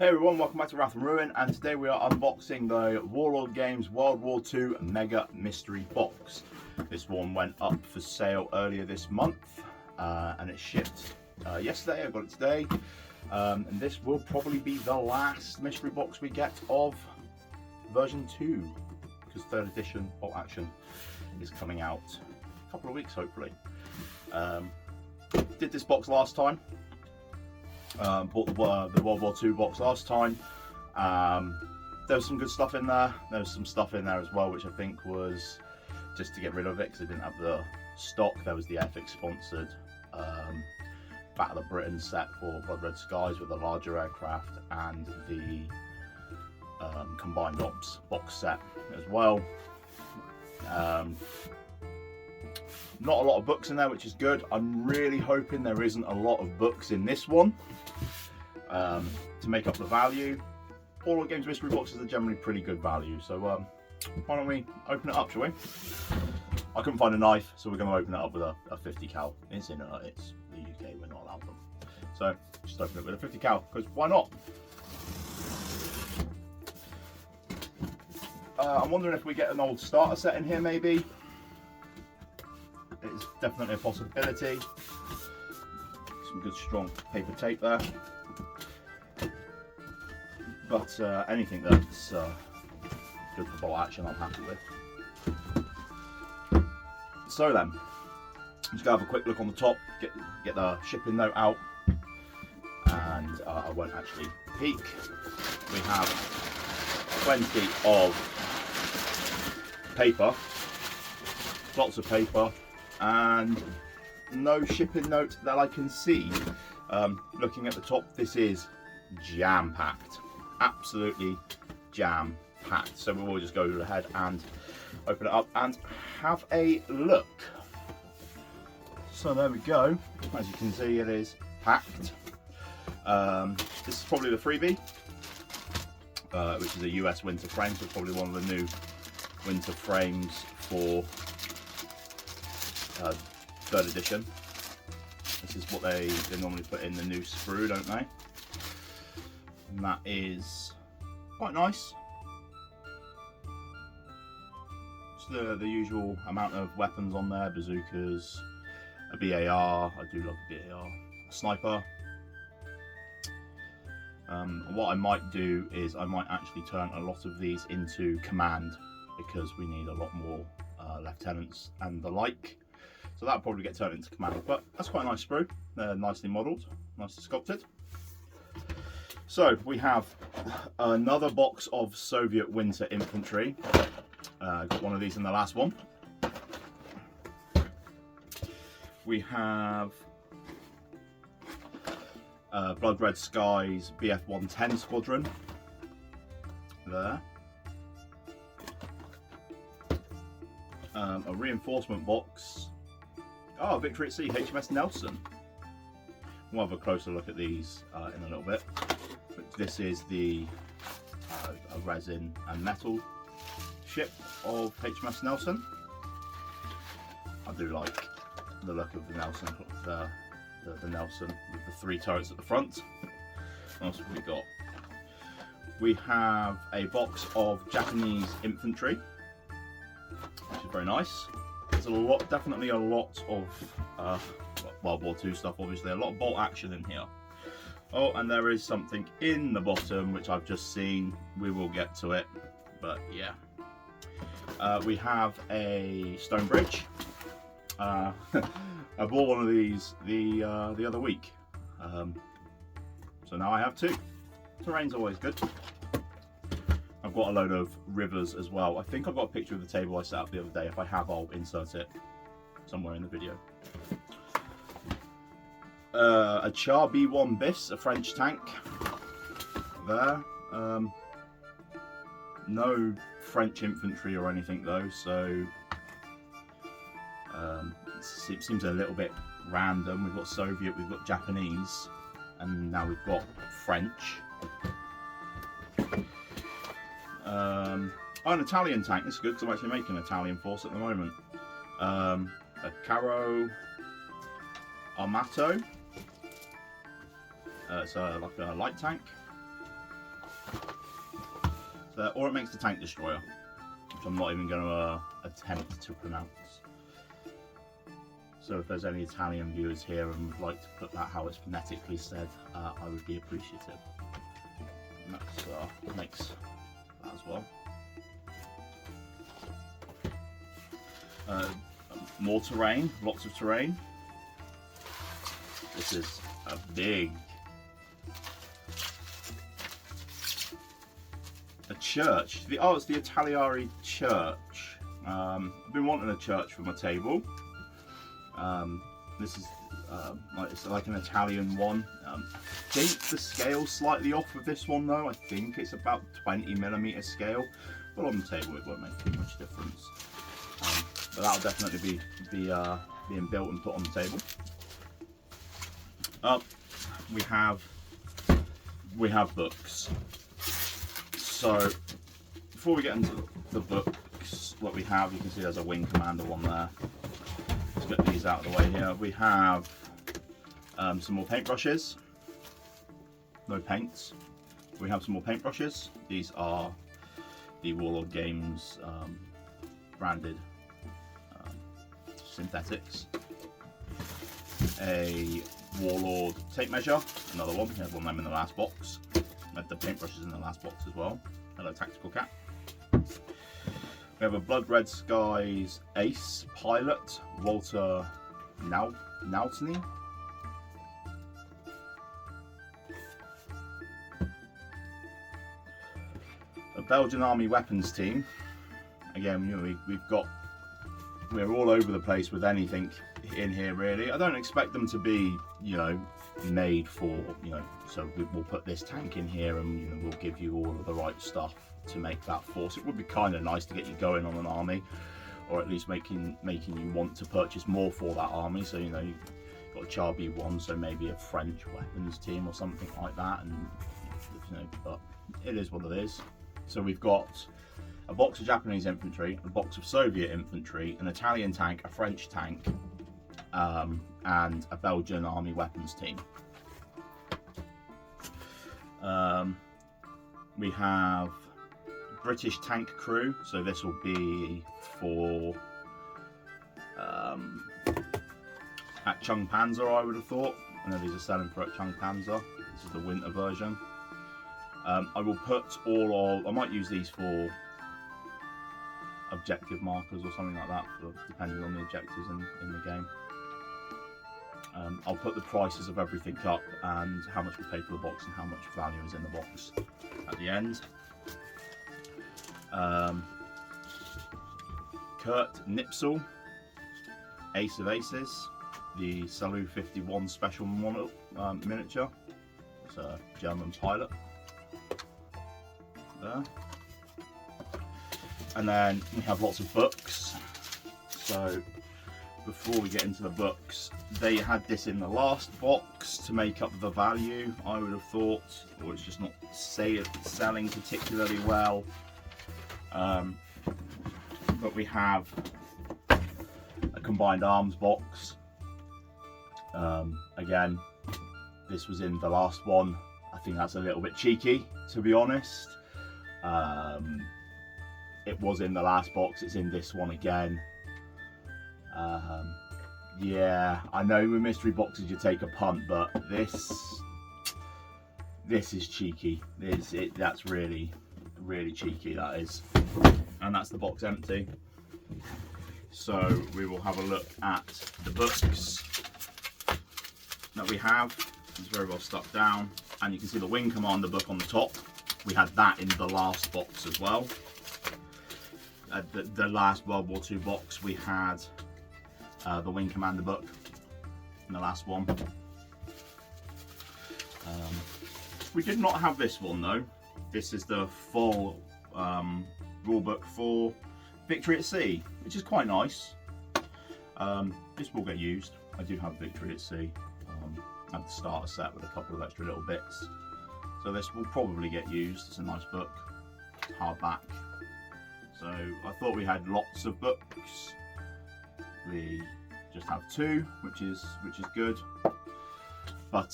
Hey everyone, welcome back to Wrath&Ruin, and today we are unboxing the Warlord Games WW2 Mega Mystery Box. This one went up for sale earlier this month, and it shipped yesterday. I got it today, and this will probably be the last mystery box we get of version 2, because 3rd edition Bolt Action is coming out in a couple of weeks, hopefully. Did this box last time. Bought the World War II box last time. There was some good stuff in there. There was some stuff in there as well which I think was just to get rid of it because they didn't have the stock. There was the Ethics sponsored Battle of Britain set for Blood Red Skies with the larger aircraft, and the Combined Ops box set as well. Not a lot of books in there, which is good. I'm really hoping there isn't a lot of books in this one to make up the value. Warlord Games mystery boxes are generally pretty good value, so why don't we open it up, shall we? I couldn't find a knife, so we're going to open it up with a 50 cal. It's the UK, we're not allowed them. So just open it with a 50 cal, because why not? I'm wondering if we get an old starter set in here, maybe. It's definitely a possibility. Some good strong paper tape there. But anything that's good for Bolt Action, I'm happy with. So then, let's go have a quick look on the top, get the shipping note out, and I won't actually peek. We have plenty of paper, lots of paper, and no shipping note that I can see. Looking at the top, this is jam-packed, absolutely jam-packed. So we will just go ahead and open it up and have a look. So there we go. As you can see, it is packed. This is probably the freebie, which is a US winter frame, so it's probably one of the new winter frames for 3rd edition. This is what they normally put in the new sprue, don't they? And that is quite nice. Just the usual amount of weapons on there: bazookas, a BAR. I do love a BAR. A sniper. What I might do is I might actually turn a lot of these into command, because we need a lot more lieutenants and the like. So that'll probably get turned into command, but that's quite a nice sprue. They're nicely modelled, nicely sculpted. So we have another box of Soviet winter infantry. Got one of these in the last one. We have Blood Red Skies BF-110 squadron there. A reinforcement box. Oh, Victory at Sea, HMS Nelson. We'll have a closer look at these in a little bit. But this is the a resin and metal ship of HMS Nelson. I do like the look of the Nelson, the Nelson with the 3 turrets at the front. What else have we got? We have a box of Japanese infantry, which is very nice. There's a lot, definitely a lot of World War II stuff, obviously, a lot of Bolt Action in here. Oh, and there is something in the bottom which I've just seen. We will get to it, but yeah. We have a stone bridge. I bought one of these the other week, so now I have 2. Terrain's always good. I've got a load of rivers as well. I think I've got a picture of the table I set up the other day. If I have, I'll insert it somewhere in the video. A Char B1 Bis, a French tank there. No French infantry or anything though, so it seems a little bit random. We've got Soviet, we've got Japanese, and now we've got French. Oh, an Italian tank. This is good because I'm actually making an Italian force at the moment. A Caro Armato. It's like a light tank. there, or it makes the Tank Destroyer, which I'm not even going to attempt to pronounce. So if there's any Italian viewers here and would like to put that how it's phonetically said, I would be appreciative. And that makes that as well. More terrain, lots of terrain. This is a big... a church. It's the Italiari church. I've been wanting a church for my table. This is it's like an Italian one. I think the scale's slightly off with this one though. I think it's about 20mm scale, but on the table it won't make too much difference. But that'll definitely be being built and put on the table. We have books. So before we get into the books, what we have, you can see there's a Wing Commander one there. Let's get these out of the way here. We have some more paintbrushes. No paints. We have some more paintbrushes. These are the Warlord Games branded synthetics. A Warlord tape measure, another one. We had one of them in the last box. We had the paintbrushes in the last box as well. Hello, Tactical Cat. We have a Blood Red Skies Ace Pilot, Walter Nautany. A Belgian Army weapons team. Again, you know, we're all over the place with anything in here really. I don't expect them to be, you know, made for, you know, so we'll put this tank in here and, you know, we'll give you all of the right stuff to make that force. It would be kind of nice to get you going on an army, or at least making you want to purchase more for that army. So, you know, you've got a Charby one, so maybe a French weapons team or something like that, and you know, but it is what it is. So we've got a box of Japanese infantry, a box of Soviet infantry, an Italian tank, a French tank, and a Belgian army weapons team. We have British tank crew, so this will be for at Chung Panzer, I would have thought. I know these are selling for at Chung Panzer. This is the winter version. I will put I might use these for objective markers or something like that, depending on the objectives in the game. I'll put the prices of everything up and how much we paid for the box and how much value is in the box at the end. Kurt Nipsel, Ace of Aces, the Salu 51 special model miniature. It's a German pilot there. And then we have lots of books. So before we get into the books, they had this in the last box to make up the value, I would have thought, or it's just not selling particularly well. But we have a combined arms box. Again, this was in the last one. I think that's a little bit cheeky, to be honest. It was in the last box, it's in this one again. Yeah, I know with mystery boxes you take a punt, but this is cheeky. That's really cheeky, that is. And that's the box empty. So we will have a look at the books that we have. It's very well stuck down, and you can see the Wing Commander book on the top. We had that in the last box as well. The last World War II box, we had the Wing Commander book in the last one. We did not have this one though. This is the full rulebook for Victory at Sea, which is quite nice. This will get used. I do have Victory at Sea. I have the starter set with a couple of extra little bits. So this will probably get used. It's a nice book, hardback. So I thought we had lots of books. We just have two, which is good. But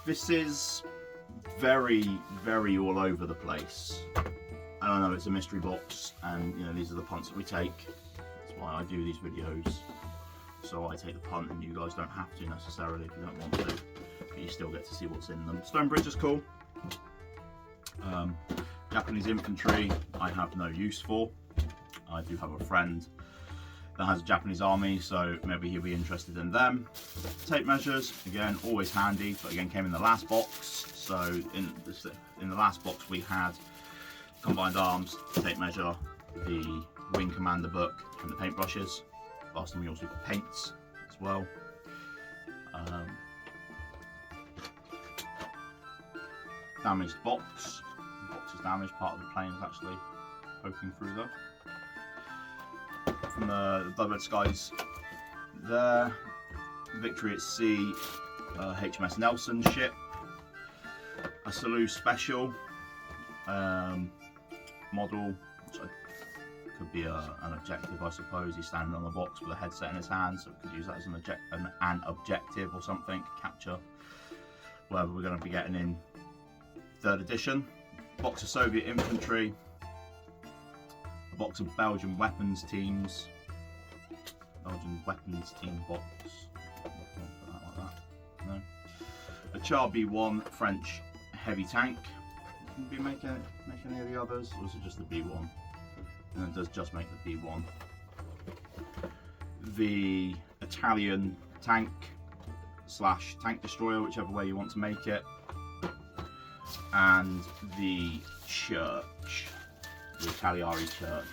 this is very, very all over the place. And I know it's a mystery box, and you know, these are the punts that we take. That's why I do these videos. So I take the punt, and you guys don't have to necessarily if you don't want to, but you still get to see what's in them. Stonebridge is cool. Japanese infantry I have no use for. I do have a friend that has a Japanese army, so maybe he'll be interested in them. Tape measures, again, always handy, but again came in the last box. So in the last box we had combined arms, tape measure, the wing commander book, and the paintbrushes. Last time we also got paints as well. Damaged box. The box is damaged, part of the plane is actually poking through there. From the Blood Red Skies there. Victory at Sea, HMS Nelson ship. A Salou Special model, which could be an objective, I suppose. He's standing on the box with a headset in his hand, so we could use that as an objective or something, capture whatever we're going to be getting in 3rd edition. Box of Soviet infantry, a box of Belgian weapons teams, Belgian weapons team box, like that. No. A Char B1 French heavy tank. Can we make any of the others, or is it just the B1? And it does just make the B1. The Italian tank / tank destroyer, whichever way you want to make it. And the church, the Cagliari church.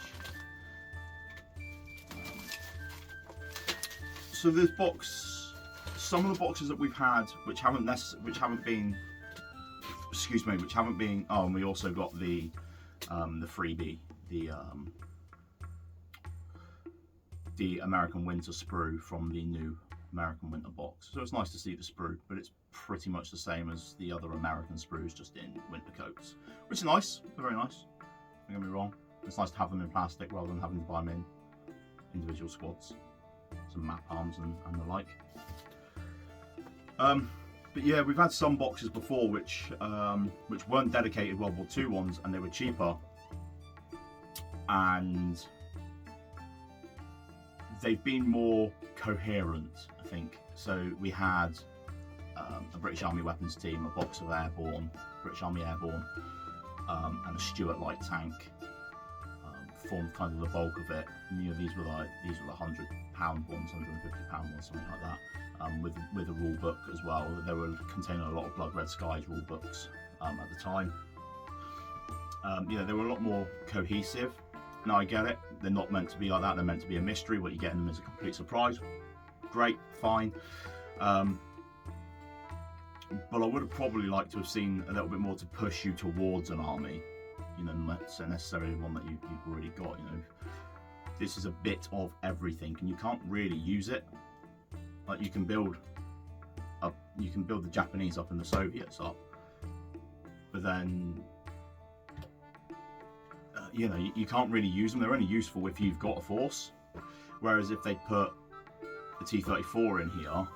So this box, some of the boxes that we've had, which haven't been, oh, and we also got the freebie, the American Winter sprue from the new American Winter box. So it's nice to see the sprue, but it's pretty much the same as the other American sprues, just in winter coats, which is nice. They're very nice, don't get me wrong. It's nice to have them in plastic rather than having to buy them in individual squads, some map arms and the like. But yeah, we've had some boxes before which weren't dedicated World War II ones, and they were cheaper, and they've been more coherent, I think. So we had a British Army weapons team, a box of Airborne, British Army Airborne, and a Stuart light tank formed kind of the bulk of it. And, you know, these were the £100 ones, £150 ones, something like that, with a rule book as well. They were containing a lot of Blood Red Skies rule books at the time. You know, they were a lot more cohesive. Now I get it, they're not meant to be like that, they're meant to be a mystery. What you get in them is a complete surprise. Great, fine. But I would have probably liked to have seen a little bit more to push you towards an army, you know, not necessarily one that you've already got. You know, this is a bit of everything, and you can't really use it. Like you can build the Japanese up and the Soviets up, but then you know, you can't really use them. They're only useful if you've got a force. Whereas if they put the T-34 in here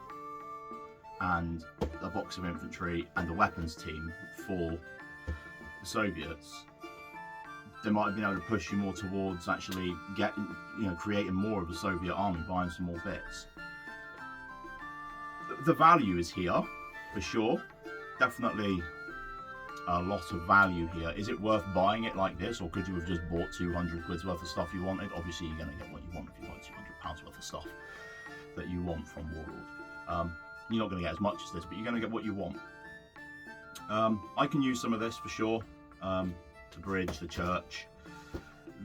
and a box of infantry and a weapons team for the Soviets, they might have been able to push you more towards actually creating more of a Soviet army, buying some more bits. The value is here, for sure. Definitely a lot of value here. Is it worth buying it like this, or could you have just bought 200 quid's worth of stuff you wanted? Obviously you're going to get what you want if you buy £200 worth of stuff that you want from Warlord. You're not going to get as much as this, but you're going to get what you want. I can use some of this for sure, to bridge the church,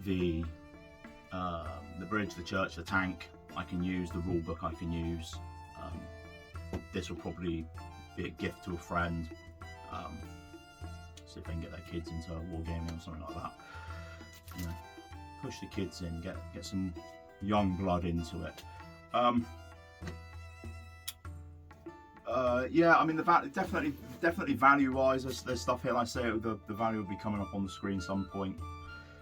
the bridge, the church, the tank. I can use the rule book. I can use this will probably be a gift to a friend. See if they can get their kids into wargaming or something like that. You know, push the kids in, get some young blood into it. Yeah, I mean, definitely value-wise, there's stuff here. Like I say, the value will be coming up on the screen some point.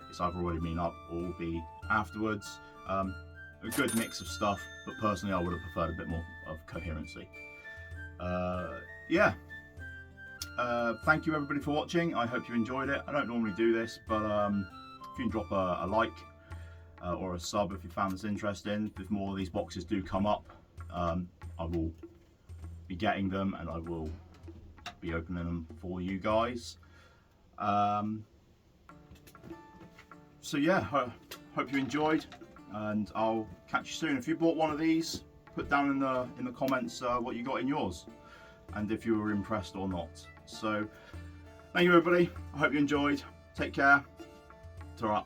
It's either already been up or will be afterwards. A good mix of stuff, but personally, I would have preferred a bit more of coherency. Yeah. thank you everybody for watching. I hope you enjoyed it. I don't normally do this, but if you can drop a like or a sub if you found this interesting. If more of these boxes do come up, I will be getting them and I will be opening them for you guys. So yeah, hope you enjoyed, and I'll catch you soon. If you bought one of these, put down in the comments what you got in yours and if you were impressed or not. So thank you everybody, I hope you enjoyed. Take care. Ta-ra.